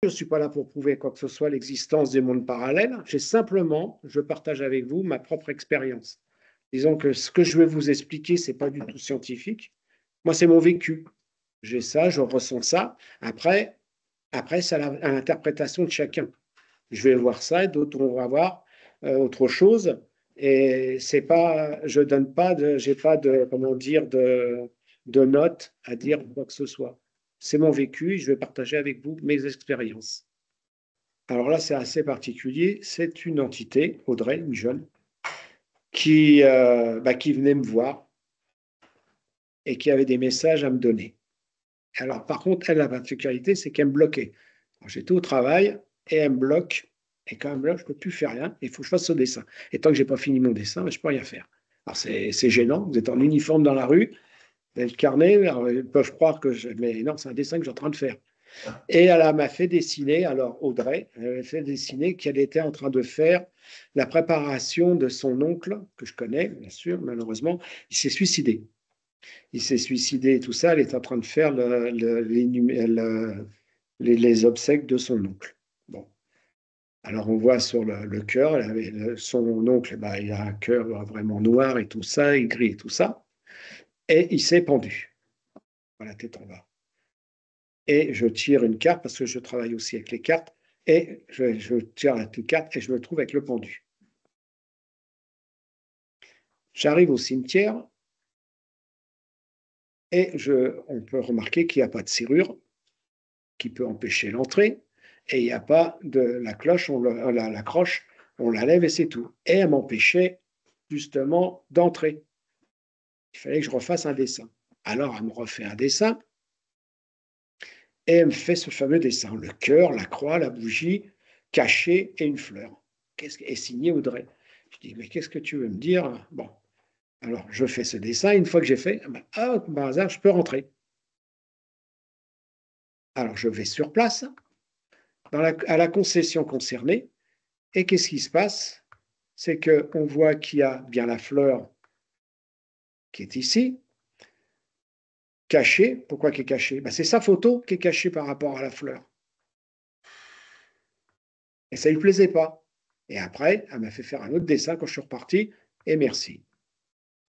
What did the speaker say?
Je ne suis pas là pour prouver quoi que ce soit l'existence des mondes parallèles. Je partage avec vous ma propre expérience. Disons que ce que je vais vous expliquer, ce n'est pas du tout scientifique. Moi, c'est mon vécu. J'ai ça, je ressens ça. Après c'est à l'interprétation de chacun. Je vais voir ça et d'autres vont voir autre chose. Et c'est pas, je donne pas de, j'ai pas de, comment dire, de notes à dire quoi que ce soit. C'est mon vécu et je vais partager avec vous mes expériences. Alors là, c'est assez particulier. C'est une entité, Audrey, une jeune, qui venait me voir et qui avait des messages à me donner. Alors, par contre, elle, la particularité, c'est qu'elle me bloquait. J'étais au travail et elle me bloque. Et quand elle me bloque, je ne peux plus faire rien. Il faut que je fasse ce dessin. Et tant que je n'ai pas fini mon dessin, je ne peux rien faire. Alors, c'est gênant. Vous êtes en uniforme dans la rue, vous avez le carnet. Alors, ils peuvent croire que je. Mais non, c'est un dessin que je suis en train de faire. Et elle m'a fait dessiner, alors Audrey, elle m'a fait dessiner qu'elle était en train de faire la préparation de son oncle, que je connais, bien sûr, malheureusement. Il s'est suicidé. Il s'est suicidé et tout ça. Elle est en train de faire les obsèques de son oncle. Bon. Alors on voit sur le cœur, son oncle, bah, il a un cœur vraiment noir et tout ça, et gris et tout ça. Et il s'est pendu, la tête en bas. Et je tire une carte, parce que je travaille aussi avec les cartes, et je tire la carte et je me trouve avec le pendu. J'arrive au cimetière et on peut remarquer qu'il n'y a pas de serrure qui peut empêcher l'entrée, et il n'y a pas de la cloche, la croche, on la lève et c'est tout. Et elle m'empêchait justement d'entrer. Il fallait que je refasse un dessin. Alors elle me refait un dessin et elle me fait ce fameux dessin, le cœur, la croix, la bougie, cachée et une fleur. Et signé Audrey. Je dis, mais qu'est-ce que tu veux me dire? Bon, alors je fais ce dessin. Une fois que j'ai fait, par hasard, je peux rentrer. Alors je vais sur place, à la concession concernée, et qu'est-ce qui se passe? C'est qu'on voit qu'il y a bien la fleur qui est ici, cachée. Pourquoi qui est cachée? C'est sa photo qui est cachée par rapport à la fleur. Et ça ne lui plaisait pas. Et après, elle m'a fait faire un autre dessin quand je suis reparti, et merci.